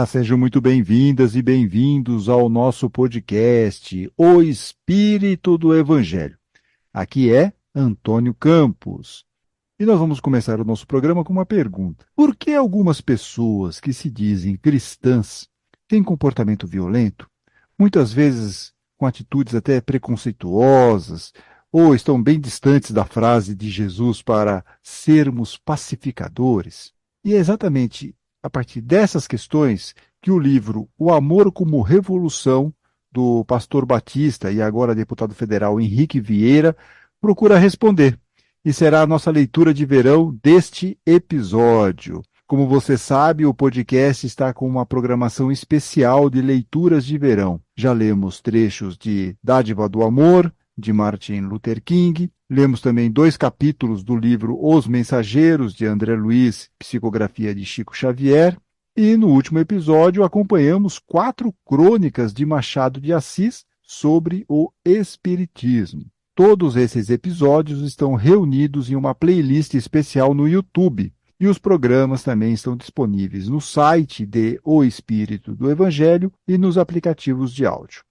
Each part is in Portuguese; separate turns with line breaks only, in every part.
Sejam muito bem-vindas e bem-vindos ao nosso podcast, O Espírito do Evangelho. Aqui é Antônio Campos. E nós vamos começar o nosso programa com uma pergunta. Por que algumas pessoas que se dizem cristãs têm comportamento violento, muitas vezes com atitudes até preconceituosas, ou estão bem distantes da frase de Jesus para sermos pacificadores? E é exatamente a partir dessas questões que o livro O Amor como Revolução, do pastor batista e agora deputado federal Henrique Vieira, procura responder. E será a nossa leitura de verão deste episódio. Como você sabe, o podcast está com uma programação especial de leituras de verão. Já lemos trechos de Dádiva do Amor, de Martin Luther King. Lemos também 2 capítulos do livro Os Mensageiros, de André Luiz, psicografia de Chico Xavier. E no último episódio acompanhamos 4 crônicas de Machado de Assis sobre o Espiritismo. Todos esses episódios estão reunidos em uma playlist especial no YouTube. E os programas também estão disponíveis no site de O Espírito do Evangelho e nos aplicativos de áudio.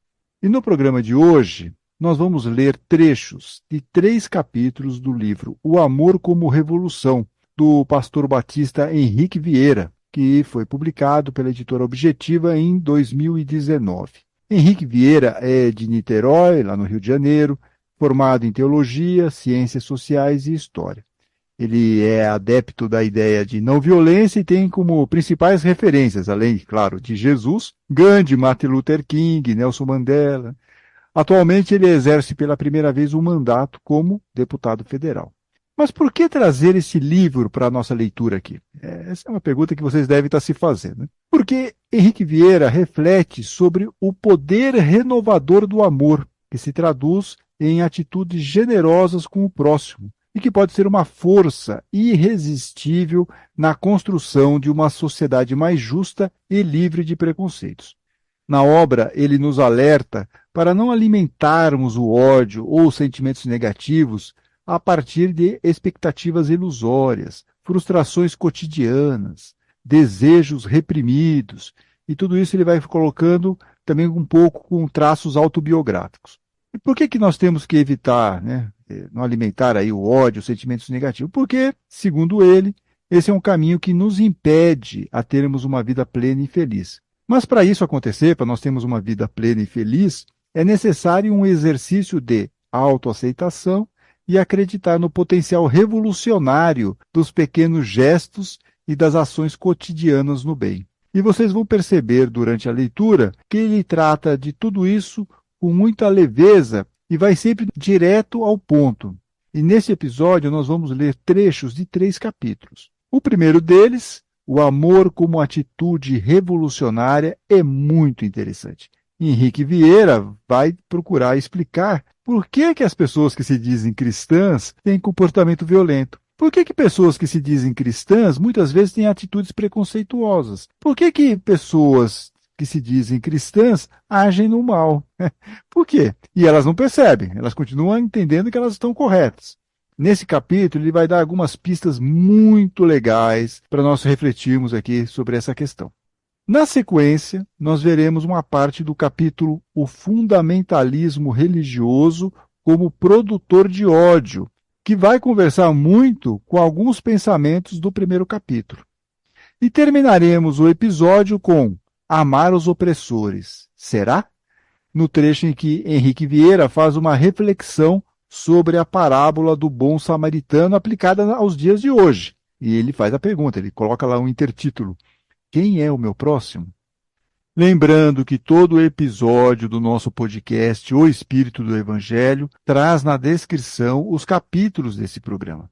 E no programa de hoje, nós vamos ler trechos de 3 capítulos do livro O Amor como Revolução, do pastor batista Henrique Vieira, que foi publicado pela editora Objetiva em 2019. Henrique Vieira é de Niterói, lá no Rio de Janeiro, formado em Teologia, Ciências Sociais e História. Ele é adepto da ideia de não violência e tem como principais referências, além, claro, de Jesus, Gandhi, Martin Luther King, Nelson Mandela. Atualmente ele exerce pela primeira vez um mandato como deputado federal. Mas por que trazer esse livro para a nossa leitura aqui? Essa é uma pergunta que vocês devem estar se fazendo, né? Porque Henrique Vieira reflete sobre o poder renovador do amor, que se traduz em atitudes generosas com o próximo e que pode ser uma força irresistível na construção de uma sociedade mais justa e livre de preconceitos. Na obra, ele nos alerta para não alimentarmos o ódio ou sentimentos negativos a partir de expectativas ilusórias, frustrações cotidianas, desejos reprimidos, e tudo isso ele vai colocando também um pouco com traços autobiográficos. E por que nós temos que evitar, não alimentar aí o ódio, os sentimentos negativos? Porque, segundo ele, esse é um caminho que nos impede a termos uma vida plena e feliz. Mas para isso acontecer, para nós termos uma vida plena e feliz, é necessário um exercício de autoaceitação e acreditar no potencial revolucionário dos pequenos gestos e das ações cotidianas no bem. E vocês vão perceber durante a leitura que ele trata de tudo isso com muita leveza e vai sempre direto ao ponto. E nesse episódio nós vamos ler trechos de 3 capítulos. O primeiro deles, O Amor como Atitude Revolucionária, é muito interessante. Henrique Vieira vai procurar explicar por que as pessoas que se dizem cristãs têm comportamento violento. Por que pessoas que se dizem cristãs muitas vezes têm atitudes preconceituosas? Por que pessoas que se dizem cristãs agem no mal? Por quê? E elas não percebem, elas continuam entendendo que elas estão corretas. Nesse capítulo, ele vai dar algumas pistas muito legais para nós refletirmos aqui sobre essa questão. Na sequência, nós veremos uma parte do capítulo O Fundamentalismo Religioso como Produtor de Ódio, que vai conversar muito com alguns pensamentos do primeiro capítulo. E terminaremos o episódio com Amar os Opressores. Será? No trecho em que Henrique Vieira faz uma reflexão sobre a parábola do bom samaritano aplicada aos dias de hoje. E ele faz a pergunta, ele coloca lá um intertítulo. Quem é o meu próximo? Lembrando que todo o episódio do nosso podcast O Espírito do Evangelho traz na descrição os capítulos desse programa.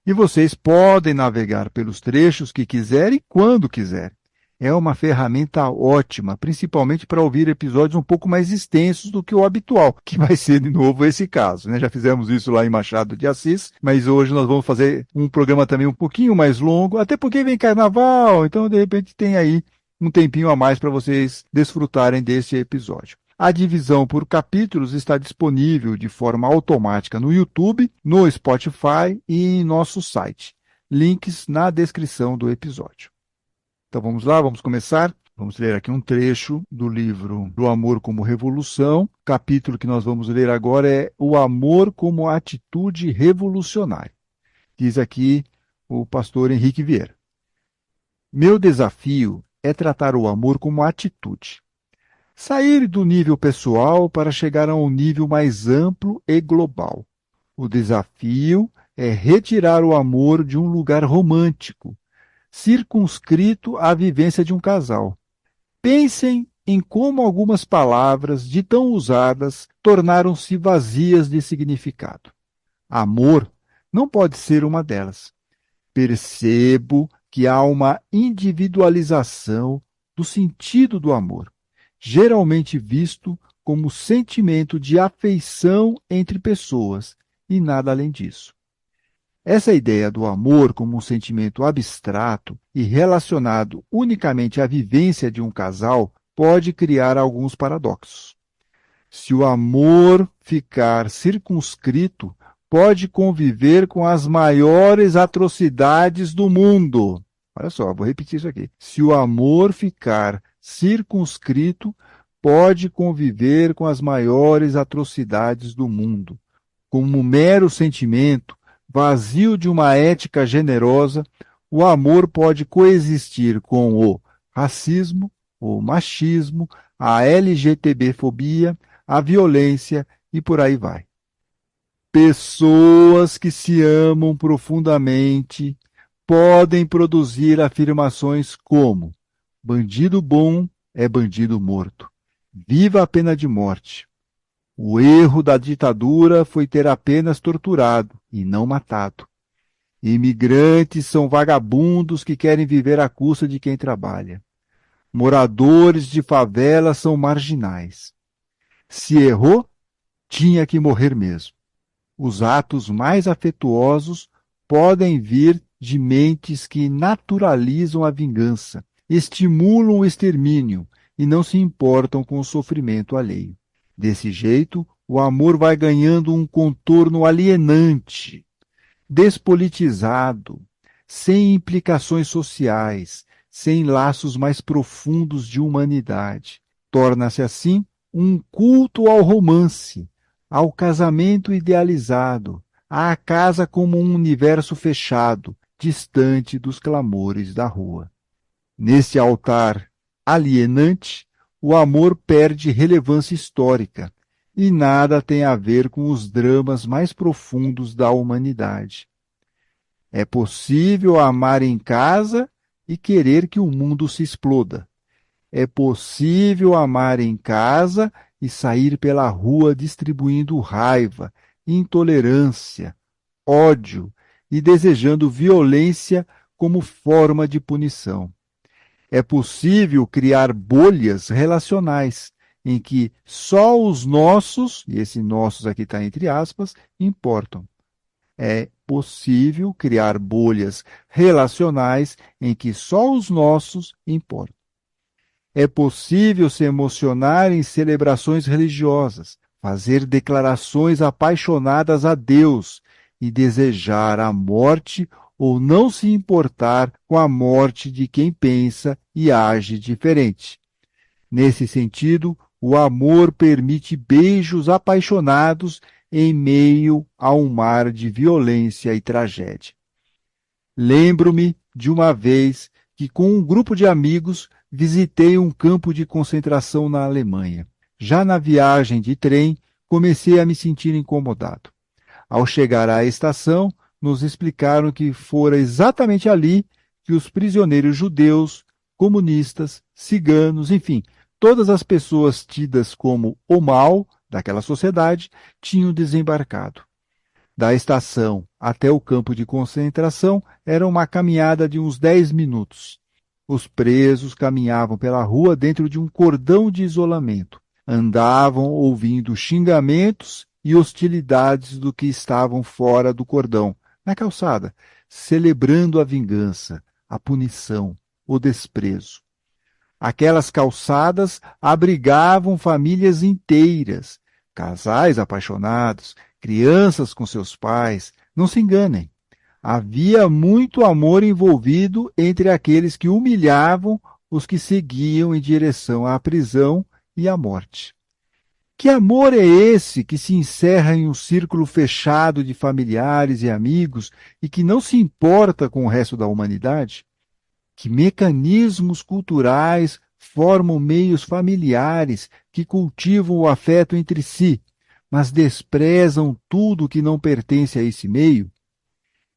E vocês podem navegar pelos trechos que quiserem quando quiserem. É uma ferramenta ótima, principalmente para ouvir episódios um pouco mais extensos do que o habitual, que vai ser de novo esse caso, Já fizemos isso lá em Machado de Assis, mas hoje nós vamos fazer um programa também um pouquinho mais longo, até porque vem carnaval, então de repente tem aí um tempinho a mais para vocês desfrutarem desse episódio. A divisão por capítulos está disponível de forma automática no YouTube, no Spotify e em nosso site. Links na descrição do episódio. Então vamos lá, vamos começar. Vamos ler aqui um trecho do livro Do Amor como Revolução. O capítulo que nós vamos ler agora é O Amor como Atitude Revolucionária. Diz aqui o pastor Henrique Vieira. Meu desafio é tratar o amor como atitude. Sair do nível pessoal para chegar a um nível mais amplo e global. O desafio é retirar o amor de um lugar romântico, circunscrito à vivência de um casal. Pensem em como algumas palavras, de tão usadas, tornaram-se vazias de significado. Amor não pode ser uma delas. Percebo que há uma individualização do sentido do amor, geralmente visto como sentimento de afeição entre pessoas, e nada além disso. Essa ideia do amor como um sentimento abstrato e relacionado unicamente à vivência de um casal pode criar alguns paradoxos. Se o amor ficar circunscrito, pode conviver com as maiores atrocidades do mundo. Olha só, vou repetir isso aqui. Se o amor ficar circunscrito, pode conviver com as maiores atrocidades do mundo. Como um mero sentimento, vazio de uma ética generosa, o amor pode coexistir com o racismo, o machismo, a LGTB-fobia, a violência e por aí vai. Pessoas que se amam profundamente podem produzir afirmações como: bandido bom é bandido morto. Viva a pena de morte. O erro da ditadura foi ter apenas torturado e não matado. Imigrantes são vagabundos que querem viver à custa de quem trabalha. Moradores de favelas são marginais. Se errou, tinha que morrer mesmo. Os atos mais afetuosos podem vir de mentes que naturalizam a vingança, estimulam o extermínio e não se importam com o sofrimento alheio. Desse jeito, o amor vai ganhando um contorno alienante, despolitizado, sem implicações sociais, sem laços mais profundos de humanidade. Torna-se assim um culto ao romance, ao casamento idealizado, à casa como um universo fechado, distante dos clamores da rua. Nesse altar alienante, o amor perde relevância histórica e nada tem a ver com os dramas mais profundos da humanidade. É possível amar em casa e querer que o mundo se exploda. É possível amar em casa e sair pela rua distribuindo raiva, intolerância, ódio e desejando violência como forma de punição. É possível criar bolhas relacionais em que só os nossos, e esse nossos aqui está entre aspas, importam. É possível criar bolhas relacionais em que só os nossos importam. É possível se emocionar em celebrações religiosas, fazer declarações apaixonadas a Deus e desejar a morte ou não se importar com a morte de quem pensa e age diferente. Nesse sentido, o amor permite beijos apaixonados em meio a um mar de violência e tragédia. Lembro-me de uma vez que, com um grupo de amigos, visitei um campo de concentração na Alemanha. Já na viagem de trem, comecei a me sentir incomodado. Ao chegar à estação, nos explicaram que fora exatamente ali que os prisioneiros judeus, comunistas, ciganos, enfim, todas as pessoas tidas como o mal daquela sociedade tinham desembarcado. Da estação até o campo de concentração era uma caminhada de uns 10 minutos. Os presos caminhavam pela rua dentro de um cordão de isolamento. Andavam ouvindo xingamentos e hostilidades do que estavam fora do cordão, na calçada, celebrando a vingança, a punição, o desprezo. Aquelas calçadas abrigavam famílias inteiras, casais apaixonados, crianças com seus pais. Não se enganem. Havia muito amor envolvido entre aqueles que humilhavam os que seguiam em direção à prisão e à morte. Que amor é esse que se encerra em um círculo fechado de familiares e amigos e que não se importa com o resto da humanidade? Que mecanismos culturais formam meios familiares que cultivam o afeto entre si, mas desprezam tudo que não pertence a esse meio?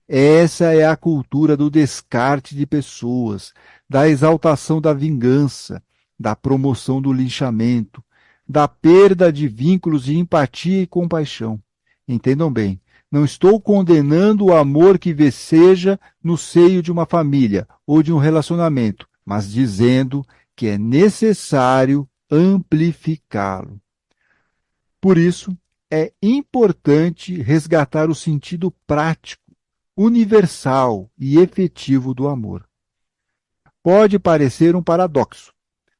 Essa é a cultura do descarte de pessoas, da exaltação da vingança, da promoção do linchamento, da perda de vínculos de empatia e compaixão. Entendam bem, não estou condenando o amor que seja no seio de uma família ou de um relacionamento, mas dizendo que é necessário amplificá-lo. Por isso, é importante resgatar o sentido prático, universal e efetivo do amor. Pode parecer um paradoxo,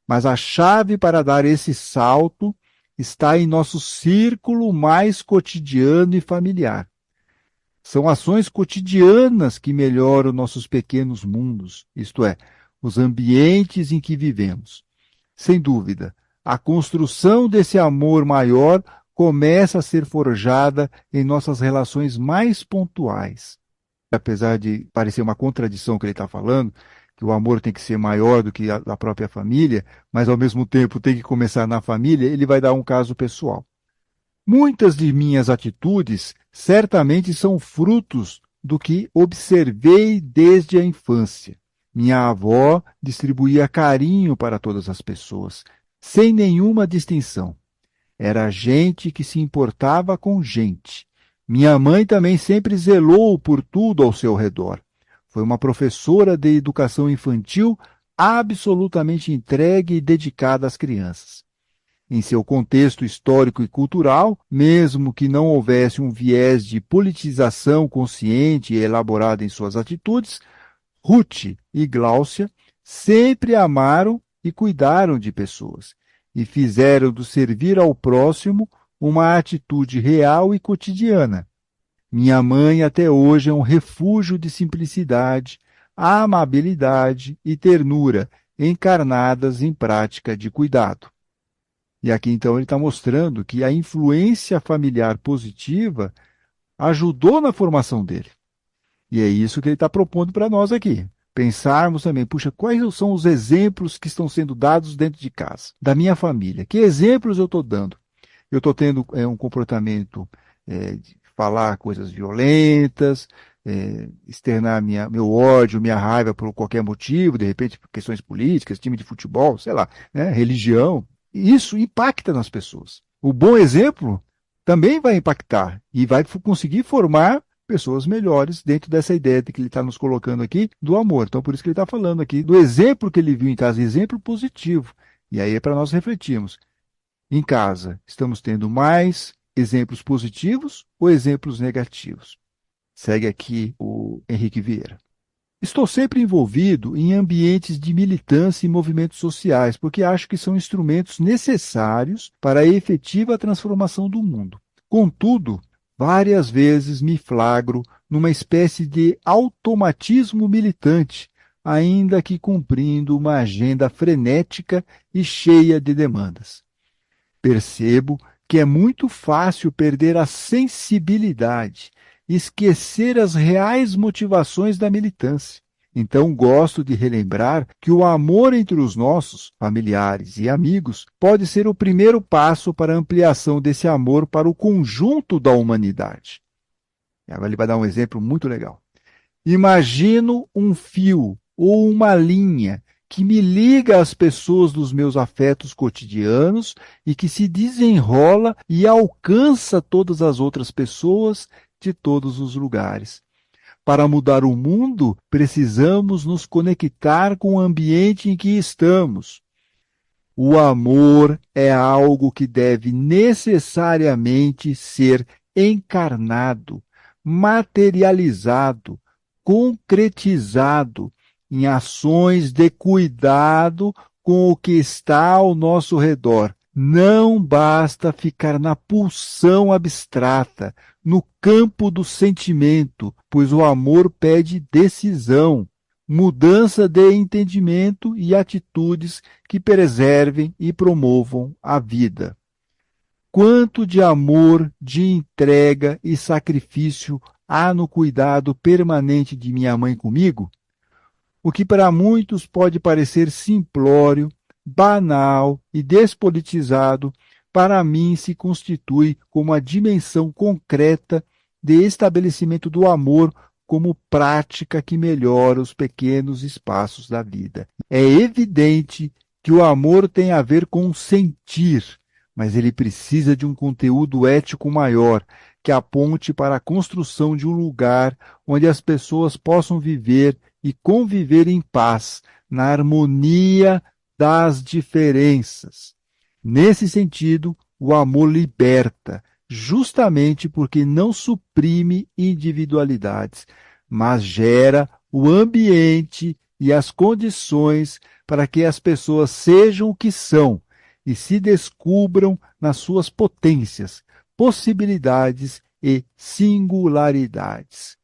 mas a chave para dar esse salto está em nosso círculo mais cotidiano e familiar. São ações cotidianas que melhoram nossos pequenos mundos, isto é, os ambientes em que vivemos. Sem dúvida, a construção desse amor maior começa a ser forjada em nossas relações mais pontuais. Apesar de parecer uma contradição que ele está falando, que o amor tem que ser maior do que a própria família, mas ao mesmo tempo tem que começar na família, ele vai dar um caso pessoal. Muitas de minhas atitudes certamente são frutos do que observei desde a infância. Minha avó distribuía carinho para todas as pessoas, sem nenhuma distinção. Era gente que se importava com gente. Minha mãe também sempre zelou por tudo ao seu redor. Foi uma professora de educação infantil absolutamente entregue e dedicada às crianças. Em seu contexto histórico e cultural, mesmo que não houvesse um viés de politização consciente e elaborada em suas atitudes, Ruth e Gláucia sempre amaram e cuidaram de pessoas e fizeram do servir ao próximo uma atitude real e cotidiana. Minha mãe até hoje é um refúgio de simplicidade, amabilidade e ternura encarnadas em prática de cuidado. E aqui então ele está mostrando que a influência familiar positiva ajudou na formação dele. E é isso que ele está propondo para nós aqui. Pensarmos também, puxa, quais são os exemplos que estão sendo dados dentro de casa, da minha família? Que exemplos eu estou dando? Eu estou tendo um comportamento de falar coisas violentas, externar meu ódio, minha raiva por qualquer motivo, de repente por questões políticas, time de futebol, sei lá, né, religião. Isso impacta nas pessoas. O bom exemplo também vai impactar e vai conseguir formar pessoas melhores dentro dessa ideia que ele está nos colocando aqui do amor. Então, por isso que ele está falando aqui do exemplo que ele viu em casa, exemplo positivo. E aí é para nós refletirmos. Em casa, estamos tendo mais exemplos positivos ou exemplos negativos? Segue aqui o Henrique Vieira. Estou sempre envolvido em ambientes de militância e movimentos sociais, porque acho que são instrumentos necessários para a efetiva transformação do mundo. Contudo, várias vezes me flagro numa espécie de automatismo militante, ainda que cumprindo uma agenda frenética e cheia de demandas. Percebo que é muito fácil perder a sensibilidade, esquecer as reais motivações da militância. Então, gosto de relembrar que o amor entre os nossos familiares e amigos pode ser o primeiro passo para a ampliação desse amor para o conjunto da humanidade. E agora ele vai dar um exemplo muito legal. Imagino um fio ou uma linha que me liga às pessoas dos meus afetos cotidianos e que se desenrola e alcança todas as outras pessoas de todos os lugares. Para mudar o mundo, precisamos nos conectar com o ambiente em que estamos. O amor é algo que deve necessariamente ser encarnado, materializado, concretizado em ações de cuidado com o que está ao nosso redor. Não basta ficar na pulsão abstrata, no campo do sentimento, pois o amor pede decisão. mudança de entendimento e atitudes que preservem e promovam a vida. Quanto de amor, de entrega e sacrifício há no cuidado permanente de minha mãe comigo? O que para muitos pode parecer simplório, banal e despolitizado, para mim se constitui como a dimensão concreta de estabelecimento do amor como prática que melhora os pequenos espaços da vida. É evidente que o amor tem a ver com sentir, mas ele precisa de um conteúdo ético maior, que aponte para a construção de um lugar onde as pessoas possam viver e conviver em paz, na harmonia das diferenças. Nesse sentido, o amor liberta, justamente porque não suprime individualidades, mas gera o ambiente e as condições para que as pessoas sejam o que são e se descubram nas suas potências, possibilidades e singularidades.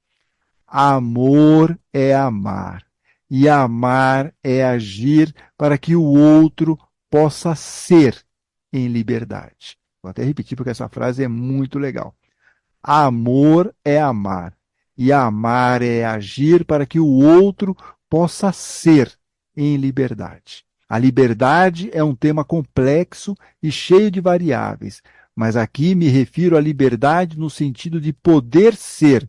Amor é amar, e amar é agir para que o outro possa ser em liberdade. Vou até repetir porque essa frase é muito legal. Amor é amar, e amar é agir para que o outro possa ser em liberdade. A liberdade é um tema complexo e cheio de variáveis, mas aqui me refiro à liberdade no sentido de poder ser,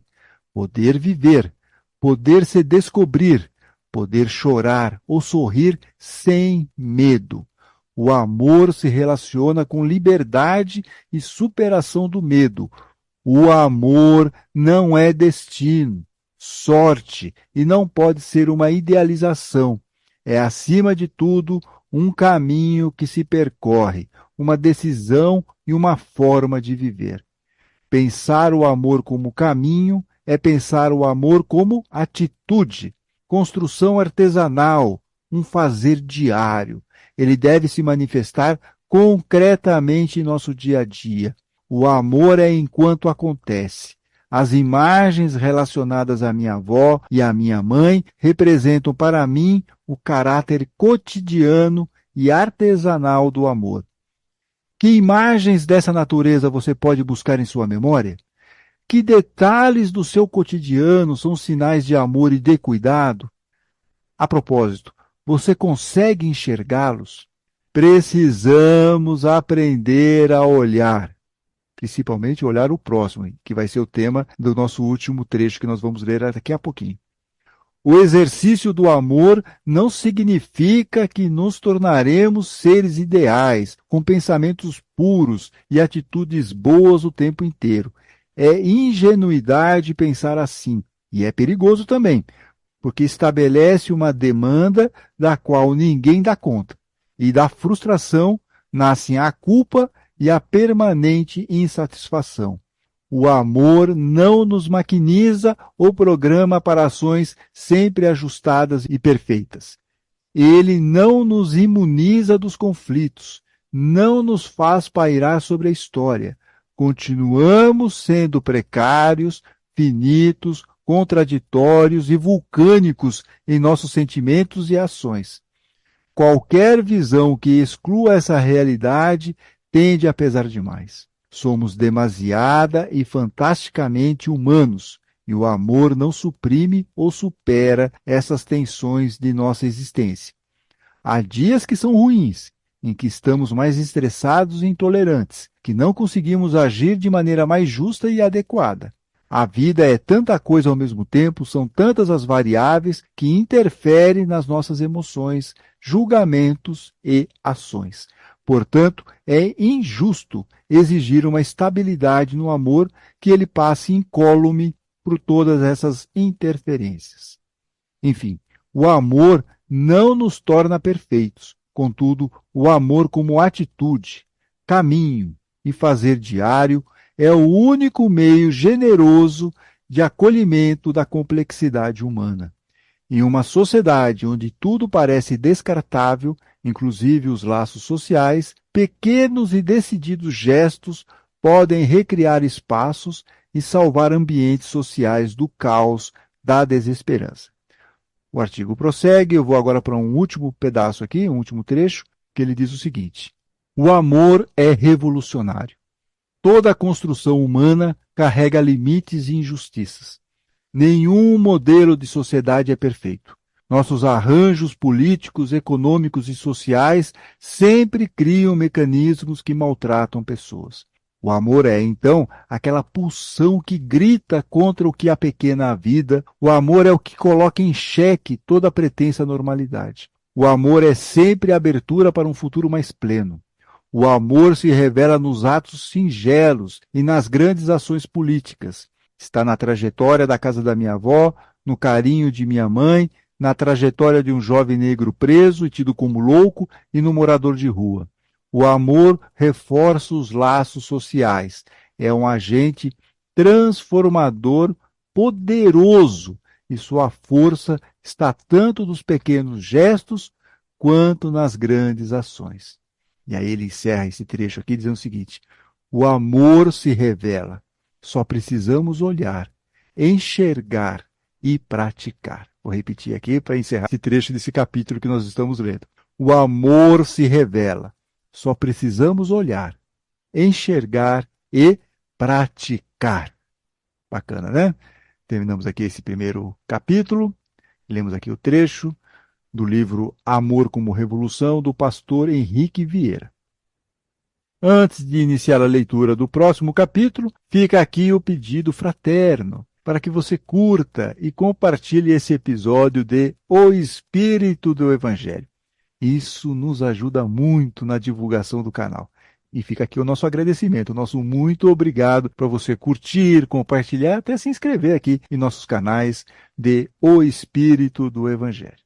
poder viver, poder se descobrir, poder chorar ou sorrir sem medo. O amor se relaciona com liberdade e superação do medo. O amor não é destino, sorte e não pode ser uma idealização. É, acima de tudo, um caminho que se percorre, uma decisão e uma forma de viver. Pensar o amor como caminho é pensar o amor como atitude, construção artesanal, um fazer diário. Ele deve se manifestar concretamente em nosso dia a dia. O amor é enquanto acontece. As imagens relacionadas à minha avó e à minha mãe representam para mim o caráter cotidiano e artesanal do amor. Que imagens dessa natureza você pode buscar em sua memória? Que detalhes do seu cotidiano são sinais de amor e de cuidado? A propósito, você consegue enxergá-los? Precisamos aprender a olhar, principalmente olhar o próximo, que vai ser o tema do nosso último trecho que nós vamos ler daqui a pouquinho. O exercício do amor não significa que nos tornaremos seres ideais, com pensamentos puros e atitudes boas o tempo inteiro. É ingenuidade pensar assim, e é perigoso também, porque estabelece uma demanda da qual ninguém dá conta. E da frustração nascem a culpa e a permanente insatisfação. O amor não nos maquiniza ou programa para ações sempre ajustadas e perfeitas. Ele não nos imuniza dos conflitos, não nos faz pairar sobre a história. Continuamos sendo precários, finitos, contraditórios e vulcânicos em nossos sentimentos e ações. Qualquer visão que exclua essa realidade tende a pesar demais. Somos demasiada e fantasticamente humanos, e o amor não suprime ou supera essas tensões de nossa existência. Há dias que são ruins, em que estamos mais estressados e intolerantes, que não conseguimos agir de maneira mais justa e adequada. A vida é tanta coisa ao mesmo tempo, são tantas as variáveis que interferem nas nossas emoções, julgamentos e ações. Portanto, é injusto exigir uma estabilidade no amor que ele passe incólume por todas essas interferências. Enfim, o amor não nos torna perfeitos. Contudo, o amor como atitude, caminho e fazer diário é o único meio generoso de acolhimento da complexidade humana. Em uma sociedade onde tudo parece descartável, inclusive os laços sociais, pequenos e decididos gestos podem recriar espaços e salvar ambientes sociais do caos, da desesperança. O artigo prossegue, eu vou agora para um último pedaço aqui, um último trecho, que ele diz o seguinte: o amor é revolucionário. Toda a construção humana carrega limites e injustiças. Nenhum modelo de sociedade é perfeito. Nossos arranjos políticos, econômicos e sociais sempre criam mecanismos que maltratam pessoas. O amor é, então, aquela pulsão que grita contra o que apequena a vida. O amor é o que coloca em xeque toda a pretensa normalidade. O amor é sempre a abertura para um futuro mais pleno. O amor se revela nos atos singelos e nas grandes ações políticas. Está na trajetória da casa da minha avó, no carinho de minha mãe, na trajetória de um jovem negro preso e tido como louco e no morador de rua. O amor reforça os laços sociais. É um agente transformador poderoso e sua força está tanto nos pequenos gestos quanto nas grandes ações. E aí ele encerra esse trecho aqui dizendo o seguinte: o amor se revela. Só precisamos olhar, enxergar e praticar. Vou repetir aqui para encerrar esse trecho desse capítulo que nós estamos lendo. O amor se revela. Só precisamos olhar, enxergar e praticar. Bacana, né? Terminamos aqui esse primeiro capítulo. Lemos aqui o trecho do livro Amor como Revolução, do pastor Henrique Vieira. Antes de iniciar a leitura do próximo capítulo, fica aqui o pedido fraterno para que você curta e compartilhe esse episódio de O Espírito do Evangelho. Isso nos ajuda muito na divulgação do canal. E fica aqui o nosso agradecimento, o nosso muito obrigado para você curtir, compartilhar, até se inscrever aqui em nossos canais de O Espírito do Evangelho.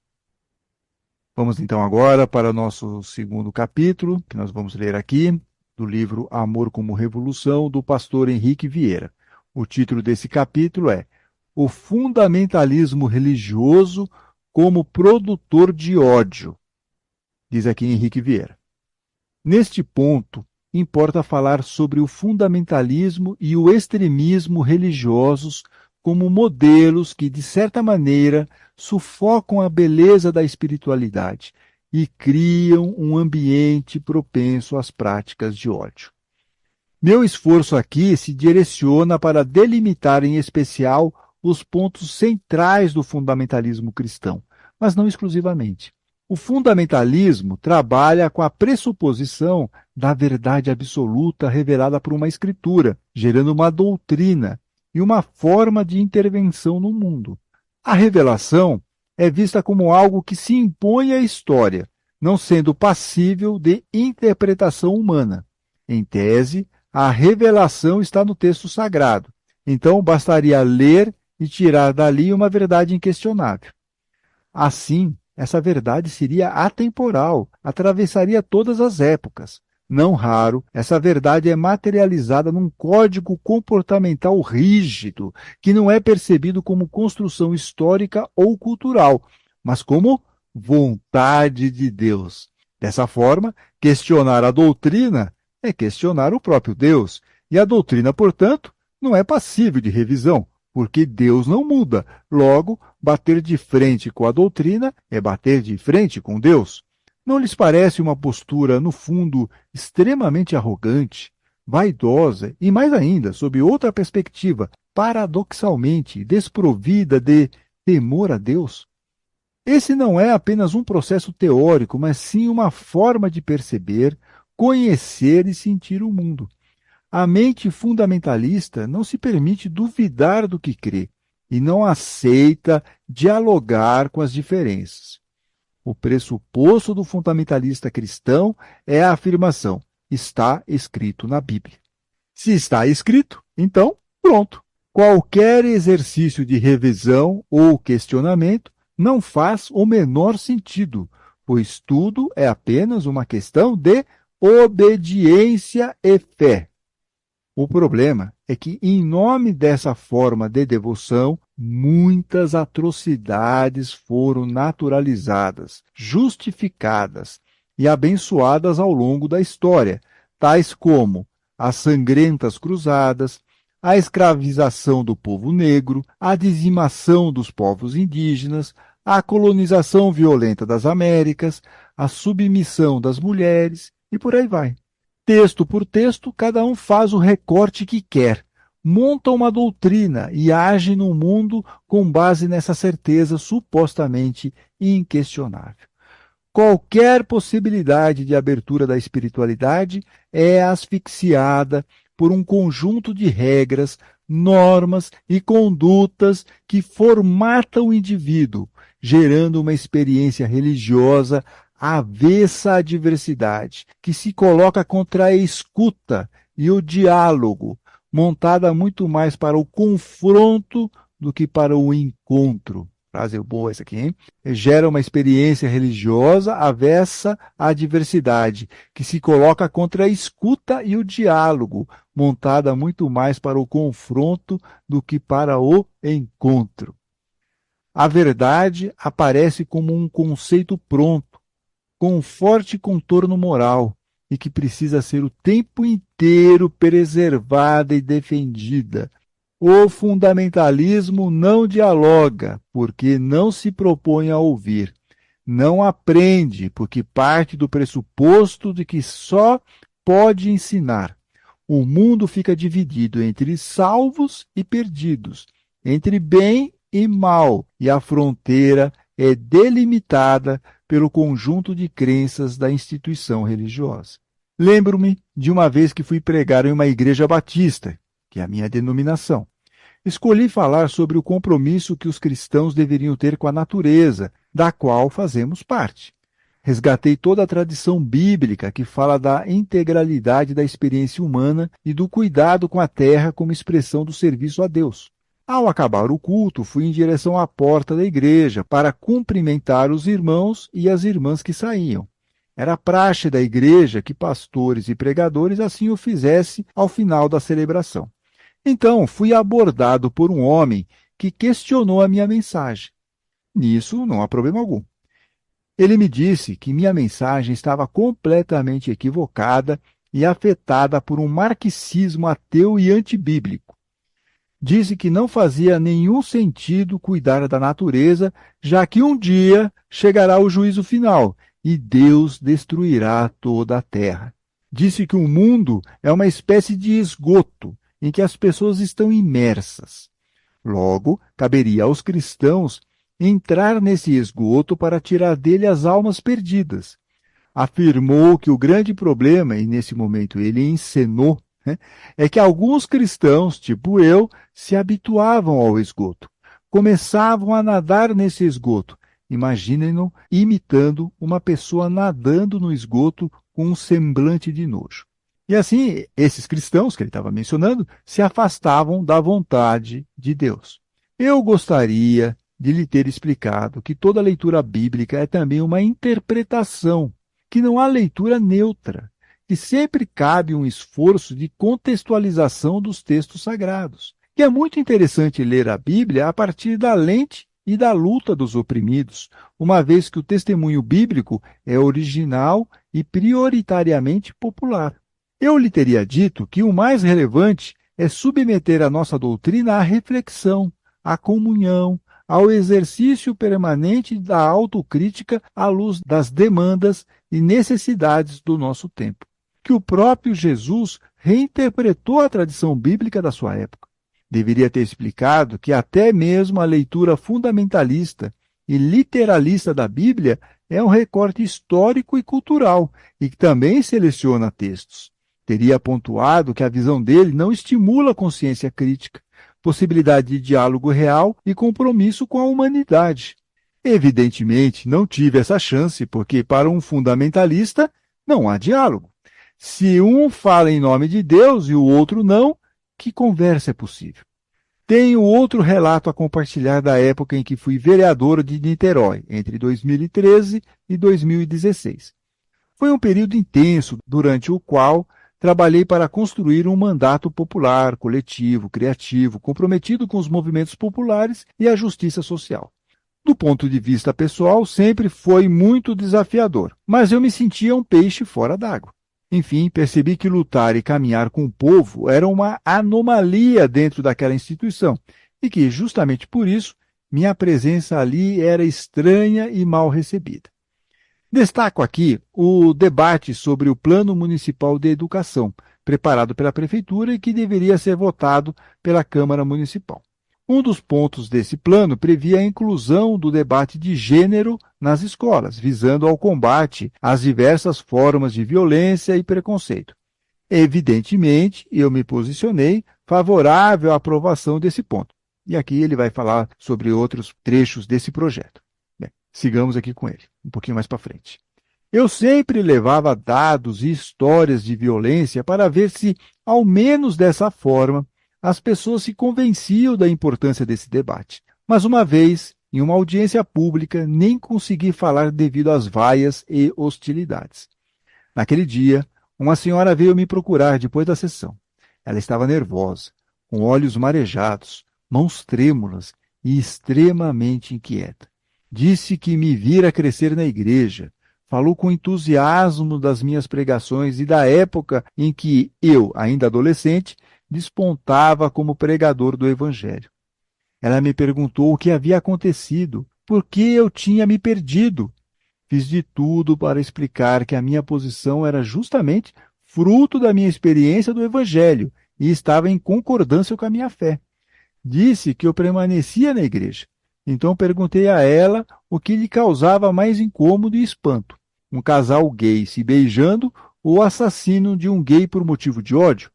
Vamos então agora para o nosso segundo capítulo, que nós vamos ler aqui, do livro Amor como Revolução, do pastor Henrique Vieira. O título desse capítulo é O Fundamentalismo Religioso como Produtor de Ódio, diz aqui Henrique Vieira. Neste ponto, importa falar sobre o fundamentalismo e o extremismo religiosos como modelos que, de certa maneira, sufocam a beleza da espiritualidade e criam um ambiente propenso às práticas de ódio. Meu esforço aqui se direciona para delimitar em especial os pontos centrais do fundamentalismo cristão, mas não exclusivamente. O fundamentalismo trabalha com a pressuposição da verdade absoluta revelada por uma escritura, gerando uma doutrina e uma forma de intervenção no mundo. A revelação é vista como algo que se impõe à história, não sendo passível de interpretação humana. Em tese, a revelação está no texto sagrado, então bastaria ler e tirar dali uma verdade inquestionável. Assim, essa verdade seria atemporal, atravessaria todas as épocas. Não raro, essa verdade é materializada num código comportamental rígido, que não é percebido como construção histórica ou cultural, mas como vontade de Deus. Dessa forma, questionar a doutrina é questionar o próprio Deus, e a doutrina, portanto, não é passível de revisão, porque Deus não muda. Logo, bater de frente com a doutrina é bater de frente com Deus. Não lhes parece uma postura, no fundo, extremamente arrogante, vaidosa e, mais ainda, sob outra perspectiva, paradoxalmente desprovida de temor a Deus? Esse não é apenas um processo teórico, mas sim uma forma de perceber, conhecer e sentir o mundo. A mente fundamentalista não se permite duvidar do que crê e não aceita dialogar com as diferenças. O pressuposto do fundamentalista cristão é a afirmação: está escrito na Bíblia. Se está escrito, então, pronto. Qualquer exercício de revisão ou questionamento não faz o menor sentido, pois tudo é apenas uma questão de obediência e fé. O problema é que, em nome dessa forma de devoção, muitas atrocidades foram naturalizadas, justificadas e abençoadas ao longo da história, tais como as sangrentas cruzadas, a escravização do povo negro, a dizimação dos povos indígenas, a colonização violenta das Américas, a submissão das mulheres e por aí vai. Texto por texto, cada um faz o recorte que quer, monta uma doutrina e age no mundo com base nessa certeza supostamente inquestionável. Qualquer possibilidade de abertura da espiritualidade é asfixiada por um conjunto de regras, normas e condutas que formatam o indivíduo, gerando uma experiência religiosa avessa à diversidade, que se coloca contra a escuta e o diálogo, montada muito mais para o confronto do que para o encontro. Frase boa essa aqui, hein? Gera uma experiência religiosa avessa à diversidade, que se coloca contra a escuta e o diálogo, montada muito mais para o confronto do que para o encontro. A verdade aparece como um conceito pronto, com um forte contorno moral, e que precisa ser o tempo inteiro preservada e defendida. O fundamentalismo não dialoga, porque não se propõe a ouvir. Não aprende, porque parte do pressuposto de que só pode ensinar. O mundo fica dividido entre salvos e perdidos, entre bem e mal, e a fronteira é delimitada pelo conjunto de crenças da instituição religiosa. Lembro-me de uma vez que fui pregar em uma igreja batista, que é a minha denominação. Escolhi falar sobre o compromisso que os cristãos deveriam ter com a natureza, da qual fazemos parte. Resgatei toda a tradição bíblica que fala da integralidade da experiência humana e do cuidado com a terra como expressão do serviço a Deus. Ao acabar o culto, fui em direção à porta da igreja para cumprimentar os irmãos e as irmãs que saíam. Era praxe da igreja que pastores e pregadores assim o fizessem ao final da celebração. Então, fui abordado por um homem que questionou a minha mensagem. Nisso, não há problema algum. Ele me disse que minha mensagem estava completamente equivocada e afetada por um marxismo ateu e antibíblico. Disse que não fazia nenhum sentido cuidar da natureza, já que um dia chegará o juízo final e Deus destruirá toda a terra. Disse que o mundo é uma espécie de esgoto, em que as pessoas estão imersas. Logo, caberia aos cristãos entrar nesse esgoto para tirar dele as almas perdidas. Afirmou que o grande problema, e nesse momento ele encenou, é que alguns cristãos, tipo eu, se habituavam ao esgoto. Começavam a nadar nesse esgoto. Imaginem-no imitando uma pessoa nadando no esgoto com um semblante de nojo. E assim, esses cristãos que ele estava mencionando se afastavam da vontade de Deus. Eu gostaria de lhe ter explicado que toda leitura bíblica é também uma interpretação, que não há leitura neutra, que sempre cabe um esforço de contextualização dos textos sagrados. E é muito interessante ler a Bíblia a partir da lente e da luta dos oprimidos, uma vez que o testemunho bíblico é original e prioritariamente popular. Eu lhe teria dito que o mais relevante é submeter a nossa doutrina à reflexão, à comunhão, ao exercício permanente da autocrítica à luz das demandas e necessidades do nosso tempo, que o próprio Jesus reinterpretou a tradição bíblica da sua época. Deveria ter explicado que até mesmo a leitura fundamentalista e literalista da Bíblia é um recorte histórico e cultural e que também seleciona textos. Teria pontuado que a visão dele não estimula a consciência crítica, possibilidade de diálogo real e compromisso com a humanidade. Evidentemente, não tive essa chance, porque para um fundamentalista não há diálogo. Se um fala em nome de Deus e o outro não, que conversa é possível? Tenho outro relato a compartilhar da época em que fui vereador de Niterói, entre 2013 e 2016. Foi um período intenso, durante o qual trabalhei para construir um mandato popular, coletivo, criativo, comprometido com os movimentos populares e a justiça social. Do ponto de vista pessoal, sempre foi muito desafiador, mas eu me sentia um peixe fora d'água. Enfim, percebi que lutar e caminhar com o povo era uma anomalia dentro daquela instituição e que, justamente por isso, minha presença ali era estranha e mal recebida. Destaco aqui o debate sobre o Plano Municipal de Educação, preparado pela Prefeitura e que deveria ser votado pela Câmara Municipal. Um dos pontos desse plano previa a inclusão do debate de gênero nas escolas, visando ao combate às diversas formas de violência e preconceito. Evidentemente, eu me posicionei favorável à aprovação desse ponto. E aqui ele vai falar sobre outros trechos desse projeto. Bem, sigamos aqui com ele, um pouquinho mais para frente. Eu sempre levava dados e histórias de violência para ver se, ao menos dessa forma, as pessoas se convenciam da importância desse debate. Mas uma vez, em uma audiência pública, nem consegui falar devido às vaias e hostilidades. Naquele dia, uma senhora veio me procurar depois da sessão. Ela estava nervosa, com olhos marejados, mãos trêmulas e extremamente inquieta. Disse que me vira crescer na igreja, falou com entusiasmo das minhas pregações e da época em que eu, ainda adolescente, despontava como pregador do Evangelho. Ela me perguntou o que havia acontecido, por que eu tinha me perdido. Fiz de tudo para explicar que a minha posição era justamente fruto da minha experiência do Evangelho e estava em concordância com a minha fé. Disse que eu permanecia na igreja. Então perguntei a ela o que lhe causava mais incômodo e espanto: um casal gay se beijando ou o assassino de um gay por motivo de ódio?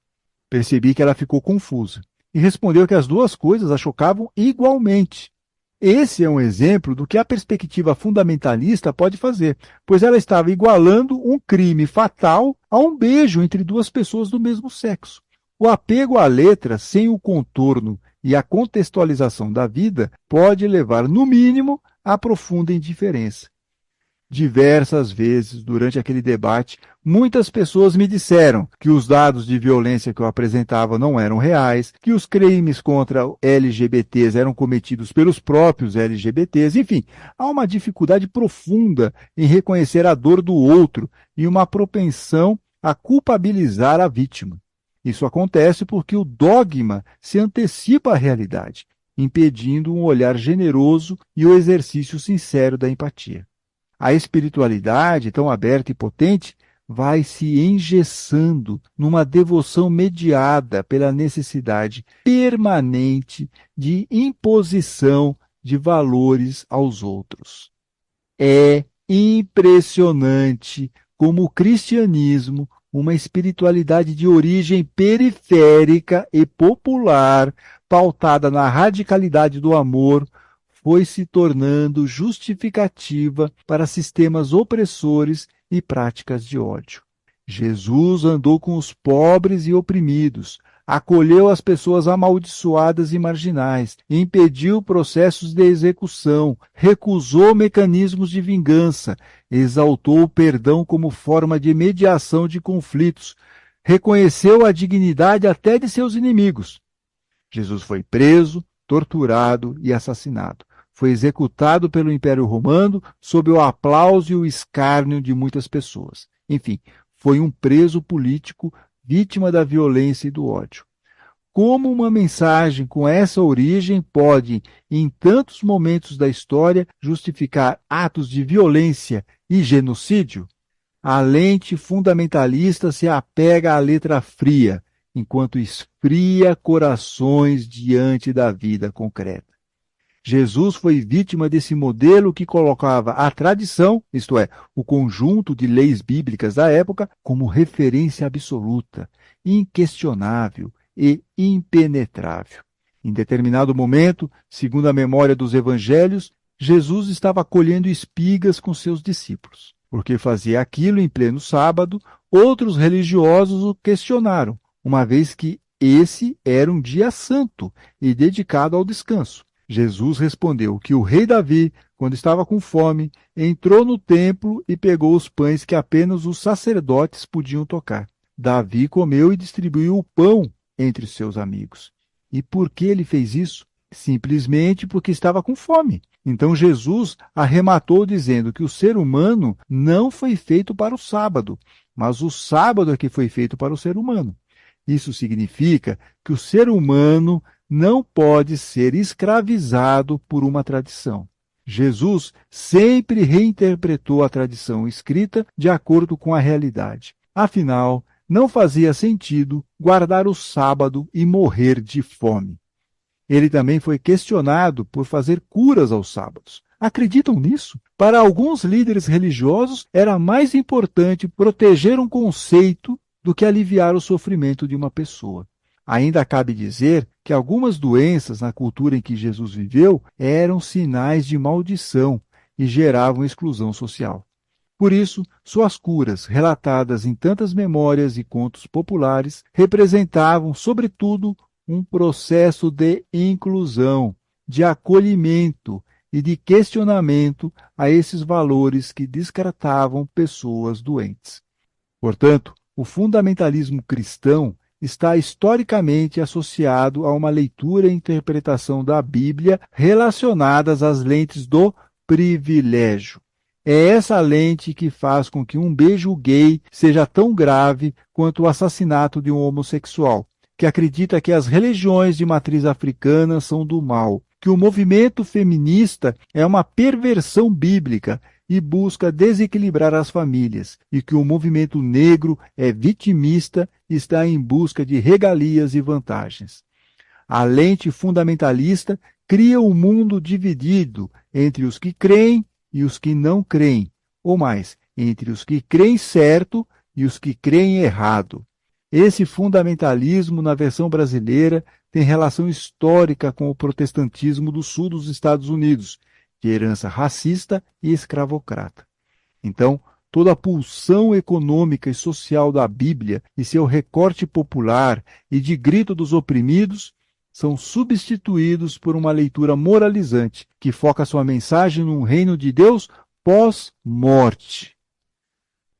Percebi que ela ficou confusa e respondeu que as duas coisas a chocavam igualmente. Esse é um exemplo do que a perspectiva fundamentalista pode fazer, pois ela estava igualando um crime fatal a um beijo entre duas pessoas do mesmo sexo. O apego à letra, sem o contorno e a contextualização da vida, pode levar, no mínimo, à profunda indiferença. Diversas vezes, durante aquele debate, muitas pessoas me disseram que os dados de violência que eu apresentava não eram reais, que os crimes contra LGBTs eram cometidos pelos próprios LGBTs, enfim, há uma dificuldade profunda em reconhecer a dor do outro e uma propensão a culpabilizar a vítima. Isso acontece porque o dogma se antecipa à realidade, impedindo um olhar generoso e o exercício sincero da empatia. A espiritualidade, tão aberta e potente, vai se engessando numa devoção mediada pela necessidade permanente de imposição de valores aos outros. É impressionante como o cristianismo, uma espiritualidade de origem periférica e popular, pautada na radicalidade do amor, foi se tornando justificativa para sistemas opressores e práticas de ódio. Jesus andou com os pobres e oprimidos, acolheu as pessoas amaldiçoadas e marginais, impediu processos de execução, recusou mecanismos de vingança, exaltou o perdão como forma de mediação de conflitos, reconheceu a dignidade até de seus inimigos. Jesus foi preso, torturado e assassinado. Foi executado pelo Império Romano sob o aplauso e o escárnio de muitas pessoas. Enfim, foi um preso político vítima da violência e do ódio. Como uma mensagem com essa origem pode, em tantos momentos da história, justificar atos de violência e genocídio? A lente fundamentalista se apega à letra fria, enquanto esfria corações diante da vida concreta. Jesus foi vítima desse modelo que colocava a tradição, isto é, o conjunto de leis bíblicas da época, como referência absoluta, inquestionável e impenetrável. Em determinado momento, segundo a memória dos evangelhos, Jesus estava colhendo espigas com seus discípulos. Porque fazia aquilo em pleno sábado, outros religiosos o questionaram, uma vez que esse era um dia santo e dedicado ao descanso. Jesus respondeu que o rei Davi, quando estava com fome, entrou no templo e pegou os pães que apenas os sacerdotes podiam tocar. Davi comeu e distribuiu o pão entre seus amigos. E por que ele fez isso? Simplesmente porque estava com fome. Então Jesus arrematou dizendo que o ser humano não foi feito para o sábado, mas o sábado é que foi feito para o ser humano. Isso significa que o ser humano não pode ser escravizado por uma tradição. Jesus sempre reinterpretou a tradição escrita de acordo com a realidade. Afinal, não fazia sentido guardar o sábado e morrer de fome. Ele também foi questionado por fazer curas aos sábados. Acreditam nisso? Para alguns líderes religiosos, era mais importante proteger um conceito do que aliviar o sofrimento de uma pessoa. Ainda cabe dizer que algumas doenças na cultura em que Jesus viveu eram sinais de maldição e geravam exclusão social. Por isso, suas curas, relatadas em tantas memórias e contos populares, representavam, sobretudo, um processo de inclusão, de acolhimento e de questionamento a esses valores que descartavam pessoas doentes. Portanto, o fundamentalismo cristão está historicamente associado a uma leitura e interpretação da Bíblia relacionadas às lentes do privilégio. É essa lente que faz com que um beijo gay seja tão grave quanto o assassinato de um homossexual, que acredita que as religiões de matriz africana são do mal, que o movimento feminista é uma perversão bíblica e busca desequilibrar as famílias, e que o movimento negro é vitimista e está em busca de regalias e vantagens. A lente fundamentalista cria um mundo dividido entre os que creem e os que não creem, ou mais, entre os que creem certo e os que creem errado. Esse fundamentalismo, na versão brasileira, tem relação histórica com o protestantismo do sul dos Estados Unidos, de herança racista e escravocrata. Então, toda a pulsão econômica e social da Bíblia e seu recorte popular e de grito dos oprimidos são substituídos por uma leitura moralizante que foca sua mensagem num reino de Deus pós-morte.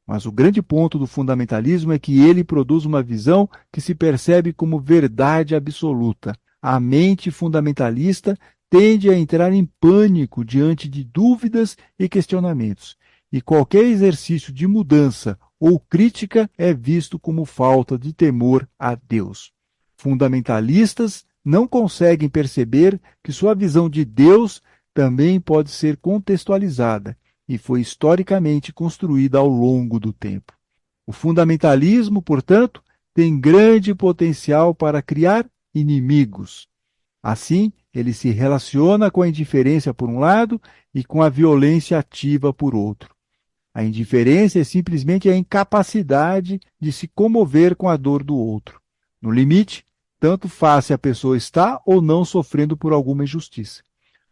Mas o grande ponto do fundamentalismo é que ele produz uma visão que se percebe como verdade absoluta. A mente fundamentalista tende a entrar em pânico diante de dúvidas e questionamentos, e qualquer exercício de mudança ou crítica é visto como falta de temor a Deus. Fundamentalistas não conseguem perceber que sua visão de Deus também pode ser contextualizada e foi historicamente construída ao longo do tempo. O fundamentalismo, portanto, tem grande potencial para criar inimigos. Assim, ele se relaciona com a indiferença por um lado e com a violência ativa por outro. A indiferença é simplesmente a incapacidade de se comover com a dor do outro. No limite, tanto faz se a pessoa está ou não sofrendo por alguma injustiça.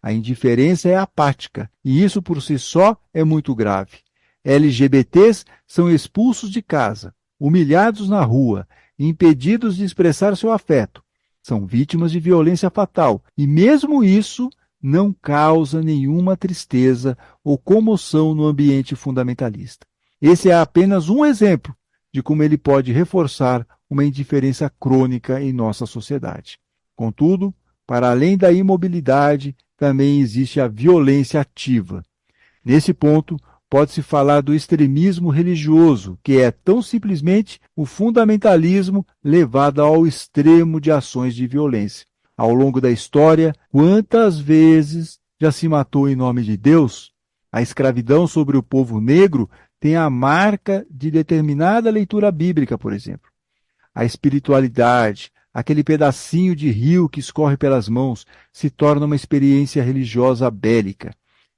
A indiferença é apática, e isso por si só é muito grave. LGBTs são expulsos de casa, humilhados na rua, impedidos de expressar seu afeto. São vítimas de violência fatal, e mesmo isso não causa nenhuma tristeza ou comoção no ambiente fundamentalista. Esse é apenas um exemplo de como ele pode reforçar uma indiferença crônica em nossa sociedade. Contudo, para além da imobilidade, também existe a violência ativa. Nesse ponto, pode-se falar do extremismo religioso, que é tão simplesmente o fundamentalismo levado ao extremo de ações de violência. Ao longo da história, quantas vezes já se matou em nome de Deus? A escravidão sobre o povo negro tem a marca de determinada leitura bíblica, por exemplo. A espiritualidade, aquele pedacinho de rio que escorre pelas mãos, se torna uma experiência religiosa bélica.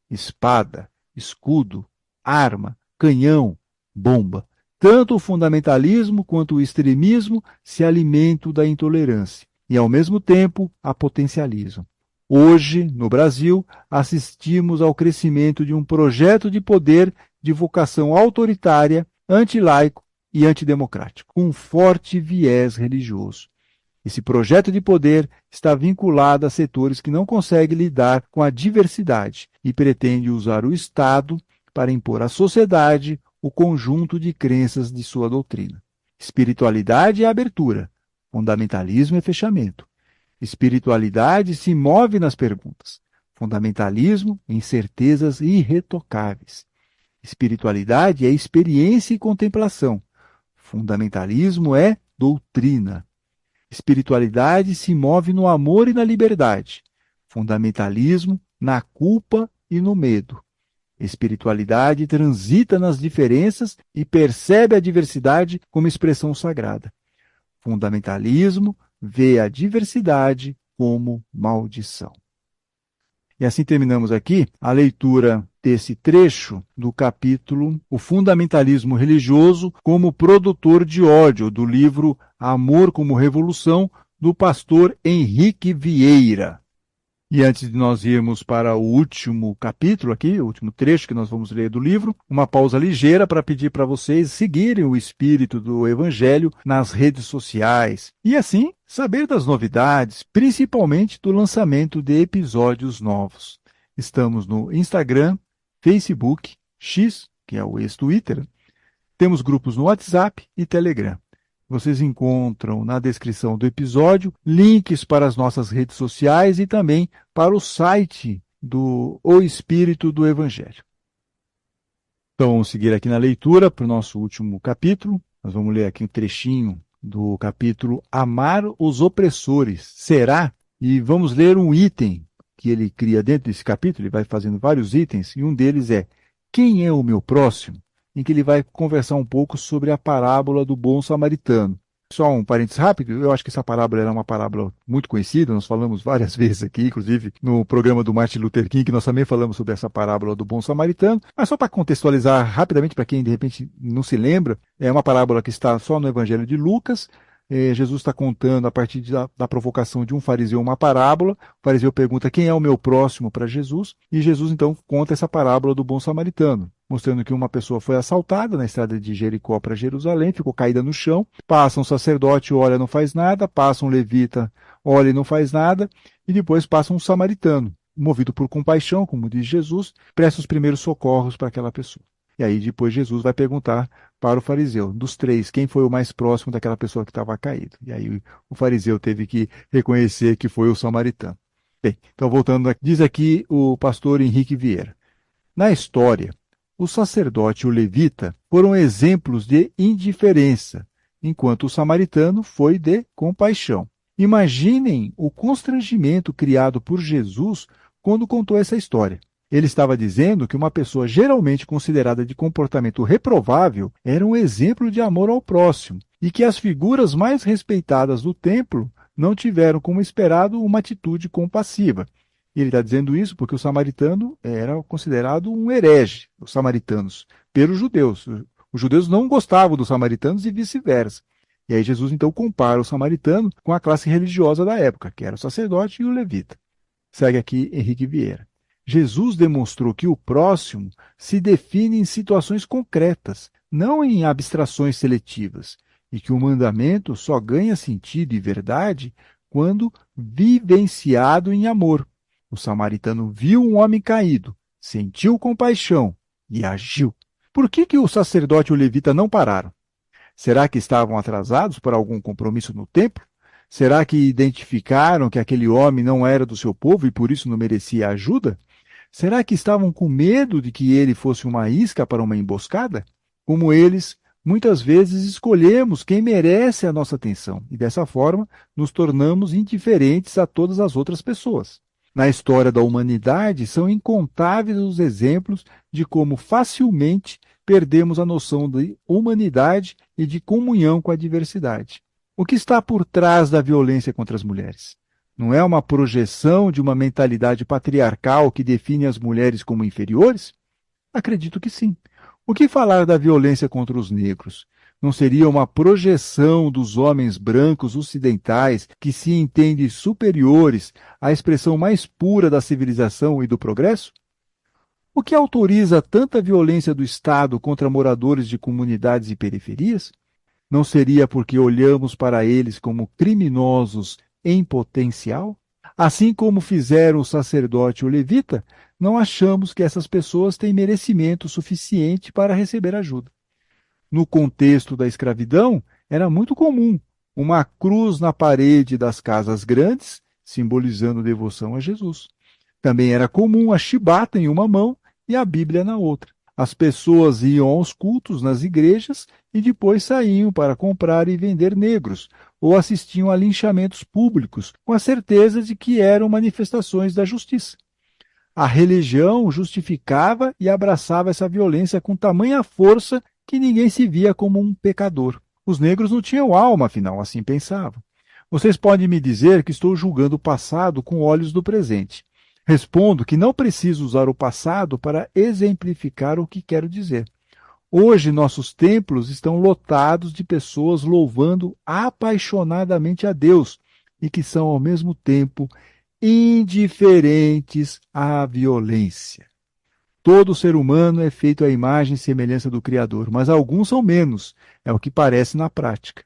Espada, escudo, arma, canhão, bomba. Tanto o fundamentalismo quanto o extremismo se alimentam da intolerância e, ao mesmo tempo, a potencializam. Hoje, no Brasil, assistimos ao crescimento de um projeto de poder de vocação autoritária, antilaico e antidemocrático, com um forte viés religioso. Esse projeto de poder está vinculado a setores que não conseguem lidar com a diversidade e pretende usar o Estado para impor à sociedade o conjunto de crenças de sua doutrina. Espiritualidade é abertura, fundamentalismo é fechamento. Espiritualidade se move nas perguntas, fundamentalismo em certezas irretocáveis. Espiritualidade é experiência e contemplação, fundamentalismo é doutrina. Espiritualidade se move no amor e na liberdade. Fundamentalismo na culpa e no medo. Espiritualidade transita nas diferenças e percebe a diversidade como expressão sagrada. Fundamentalismo vê a diversidade como maldição. E assim terminamos aqui a leitura desse trecho do capítulo O Fundamentalismo Religioso como Produtor de Ódio, do livro Amor como Revolução, do pastor Henrique Vieira. E antes de nós irmos para o último capítulo aqui, o último trecho que nós vamos ler do livro, uma pausa ligeira para pedir para vocês seguirem o Espírito do Evangelho nas redes sociais e assim saber das novidades, principalmente do lançamento de episódios novos. Estamos no Instagram, Facebook, X, que é o ex-Twitter, temos grupos no WhatsApp e Telegram. Vocês encontram na descrição do episódio links para as nossas redes sociais e também para o site do O Espírito do Evangelho. Então, vamos seguir aqui na leitura para o nosso último capítulo. Nós vamos ler aqui um trechinho do capítulo Amar os Opressores. Será? E vamos ler um item que ele cria dentro desse capítulo. Ele vai fazendo vários itens e um deles é: quem é o meu próximo? Em que ele vai conversar um pouco sobre a parábola do bom samaritano. Só um parênteses rápido, eu acho que essa parábola era uma parábola muito conhecida, nós falamos várias vezes aqui, inclusive no programa do Martin Luther King, que nós também falamos sobre essa parábola do bom samaritano, mas só para contextualizar rapidamente, para quem de repente não se lembra, é uma parábola que está só no Evangelho de Lucas. Jesus está contando, a partir da provocação de um fariseu, uma parábola. O fariseu pergunta quem é o meu próximo para Jesus, e Jesus então conta essa parábola do bom samaritano, mostrando que uma pessoa foi assaltada na estrada de Jericó para Jerusalém, ficou caída no chão, passa um sacerdote, olha, não faz nada, passa um levita, olha e não faz nada, e depois passa um samaritano, movido por compaixão, como diz Jesus, presta os primeiros socorros para aquela pessoa. E aí depois Jesus vai perguntar para o fariseu, dos três, quem foi o mais próximo daquela pessoa que estava caída? E aí o fariseu teve que reconhecer que foi o samaritano. Bem, então voltando aqui, diz aqui o pastor Henrique Vieira. Na história, o sacerdote e o levita foram exemplos de indiferença, enquanto o samaritano foi de compaixão. Imaginem o constrangimento criado por Jesus quando contou essa história. Ele estava dizendo que uma pessoa geralmente considerada de comportamento reprovável era um exemplo de amor ao próximo e que as figuras mais respeitadas do templo não tiveram como esperado uma atitude compassiva. Ele está dizendo isso porque o samaritano era considerado um herege, os samaritanos, pelos judeus. Os judeus não gostavam dos samaritanos e vice-versa. E aí Jesus então compara o samaritano com a classe religiosa da época, que era o sacerdote e o levita. Segue aqui Henrique Vieira. Jesus demonstrou que o próximo se define em situações concretas, não em abstrações seletivas, e que o mandamento só ganha sentido e verdade quando vivenciado em amor. O samaritano viu um homem caído, sentiu compaixão e agiu. Por que o sacerdote e o levita não pararam? Será que estavam atrasados por algum compromisso no templo? Será que identificaram que aquele homem não era do seu povo e por isso não merecia ajuda? Será que estavam com medo de que ele fosse uma isca para uma emboscada? Como eles, muitas vezes escolhemos quem merece a nossa atenção e, dessa forma, nos tornamos indiferentes a todas as outras pessoas. Na história da humanidade, são incontáveis os exemplos de como facilmente perdemos a noção de humanidade e de comunhão com a diversidade. O que está por trás da violência contra as mulheres? Não é uma projeção de uma mentalidade patriarcal que define as mulheres como inferiores? Acredito que sim. O que falar da violência contra os negros? Não seria uma projeção dos homens brancos ocidentais que se entendem superiores à expressão mais pura da civilização e do progresso? O que autoriza tanta violência do Estado contra moradores de comunidades e periferias? Não seria porque olhamos para eles como criminosos em potencial? Assim como fizeram o sacerdote e o levita, não achamos que essas pessoas têm merecimento suficiente para receber ajuda. No contexto da escravidão, era muito comum uma cruz na parede das casas grandes, simbolizando devoção a Jesus. Também era comum a chibata em uma mão e a Bíblia na outra. As pessoas iam aos cultos nas igrejas e depois saíam para comprar e vender negros, ou assistiam a linchamentos públicos, com a certeza de que eram manifestações da justiça. A religião justificava e abraçava essa violência com tamanha força que ninguém se via como um pecador. Os negros não tinham alma, afinal, assim pensavam. Vocês podem me dizer que estou julgando o passado com olhos do presente. Respondo que não preciso usar o passado para exemplificar o que quero dizer. Hoje, nossos templos estão lotados de pessoas louvando apaixonadamente a Deus e que são, ao mesmo tempo, indiferentes à violência. Todo ser humano é feito à imagem e semelhança do Criador, mas alguns são menos, é o que parece na prática.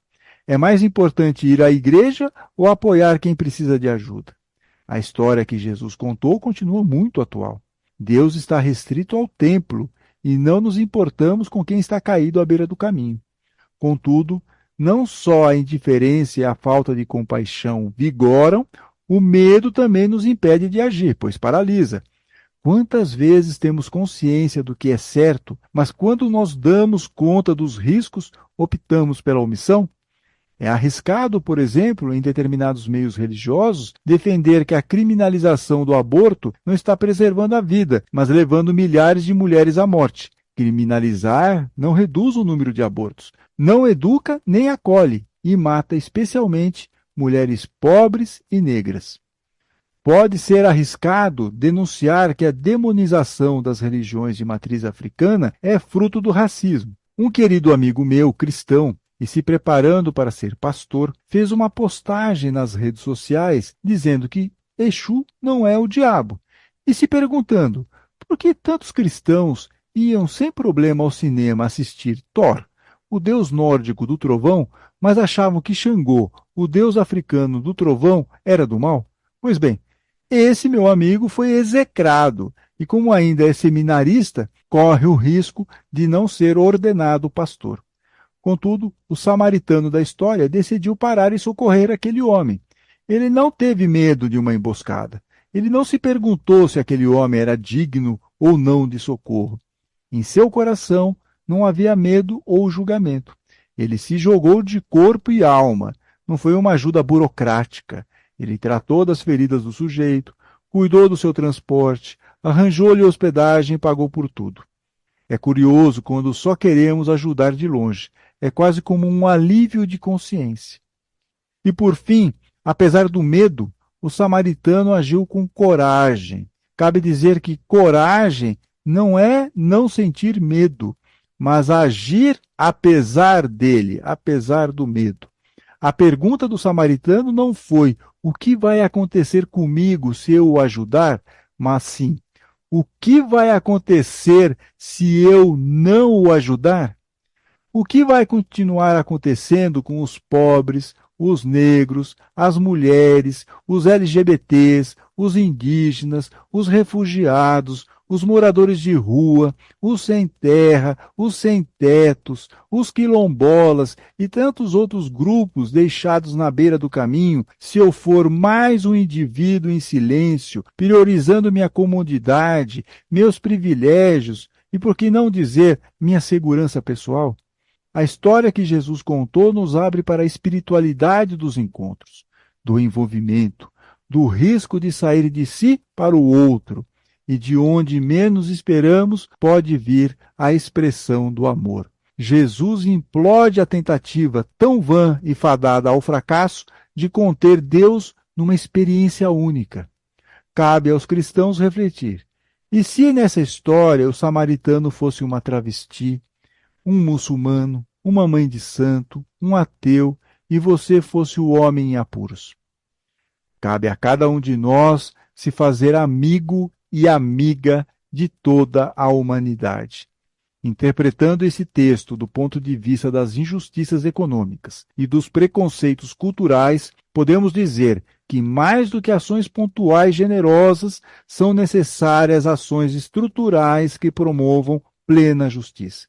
É mais importante ir à igreja ou apoiar quem precisa de ajuda? A história que Jesus contou continua muito atual. Deus está restrito ao templo e não nos importamos com quem está caído à beira do caminho. Contudo, não só a indiferença e a falta de compaixão vigoram, o medo também nos impede de agir, pois paralisa. Quantas vezes temos consciência do que é certo, mas quando nós damos conta dos riscos, optamos pela omissão? É arriscado, por exemplo, em determinados meios religiosos, defender que a criminalização do aborto não está preservando a vida, mas levando milhares de mulheres à morte. Criminalizar não reduz o número de abortos, não educa nem acolhe e mata especialmente mulheres pobres e negras. Pode ser arriscado denunciar que a demonização das religiões de matriz africana é fruto do racismo. Um querido amigo meu, cristão, e se preparando para ser pastor, fez uma postagem nas redes sociais dizendo que Exu não é o diabo, e se perguntando por que tantos cristãos iam sem problema ao cinema assistir Thor, o deus nórdico do trovão, mas achavam que Xangô, o deus africano do trovão, era do mal? Pois bem, esse meu amigo foi execrado e, como ainda é seminarista, corre o risco de não ser ordenado pastor. Contudo, o samaritano da história decidiu parar e socorrer aquele homem. Ele não teve medo de uma emboscada. Ele não se perguntou se aquele homem era digno ou não de socorro. Em seu coração não havia medo ou julgamento. Ele se jogou de corpo e alma. Não foi uma ajuda burocrática. Ele tratou das feridas do sujeito, cuidou do seu transporte, arranjou-lhe hospedagem e pagou por tudo. É curioso quando só queremos ajudar de longe. É quase como um alívio de consciência. E por fim, apesar do medo, o samaritano agiu com coragem. Cabe dizer que coragem não é não sentir medo, mas agir apesar dele, apesar do medo. A pergunta do samaritano não foi o que vai acontecer comigo se eu o ajudar, mas sim, o que vai acontecer se eu não o ajudar? O que vai continuar acontecendo com os pobres, os negros, as mulheres, os LGBTs, os indígenas, os refugiados, os moradores de rua, os sem terra, os sem tetos, os quilombolas e tantos outros grupos deixados na beira do caminho, se eu for mais um indivíduo em silêncio, priorizando minha comodidade, meus privilégios e, por que não dizer, minha segurança pessoal? A história que Jesus contou nos abre para a espiritualidade dos encontros, do envolvimento, do risco de sair de si para o outro, e de onde menos esperamos pode vir a expressão do amor. Jesus implode a tentativa tão vã e fadada ao fracasso de conter Deus numa experiência única. Cabe aos cristãos refletir. E se nessa história o samaritano fosse uma travesti, um muçulmano, uma mãe de santo, um ateu, e você fosse o homem em apuros? Cabe a cada um de nós se fazer amigo e amiga de toda a humanidade. Interpretando esse texto do ponto de vista das injustiças econômicas e dos preconceitos culturais, podemos dizer que, mais do que ações pontuais generosas, são necessárias ações estruturais que promovam plena justiça.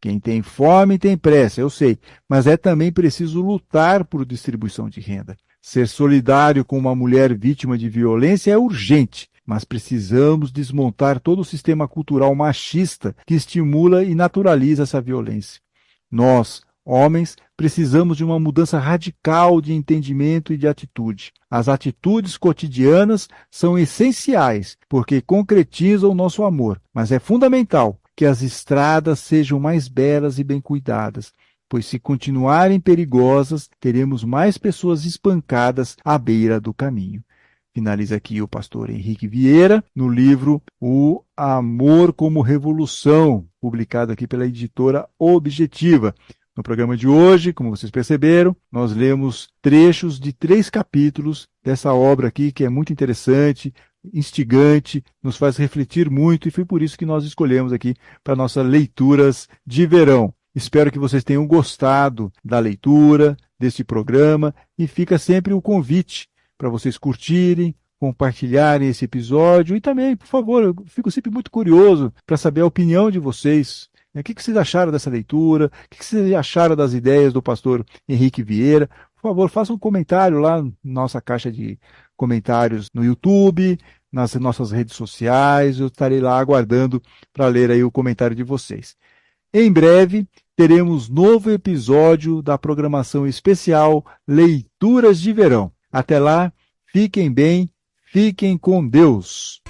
Quem tem fome tem pressa, eu sei, mas é também preciso lutar por distribuição de renda. Ser solidário com uma mulher vítima de violência é urgente, mas precisamos desmontar todo o sistema cultural machista que estimula e naturaliza essa violência. Nós, homens, precisamos de uma mudança radical de entendimento e de atitude. As atitudes cotidianas são essenciais, porque concretizam o nosso amor, mas é fundamental que as estradas sejam mais belas e bem cuidadas, pois se continuarem perigosas, teremos mais pessoas espancadas à beira do caminho. Finaliza aqui o pastor Henrique Vieira, no livro O Amor como Revolução, publicado aqui pela editora Objetiva. No programa de hoje, como vocês perceberam, nós lemos trechos de 3 capítulos dessa obra aqui, que é muito interessante, instigante, nos faz refletir muito, e foi por isso que nós escolhemos aqui para nossas leituras de verão. Espero que vocês tenham gostado da leitura, deste programa, e fica sempre o convite para vocês curtirem, compartilharem esse episódio e também, por favor, eu fico sempre muito curioso para saber a opinião de vocês. O que vocês acharam dessa leitura? O que vocês acharam das ideias do pastor Henrique Vieira? Por favor, façam um comentário lá na nossa caixa de comentários no YouTube, nas nossas redes sociais. Eu estarei lá aguardando para ler aí o comentário de vocês. Em breve, teremos novo episódio da programação especial Leituras de Verão. Até lá, fiquem bem, fiquem com Deus.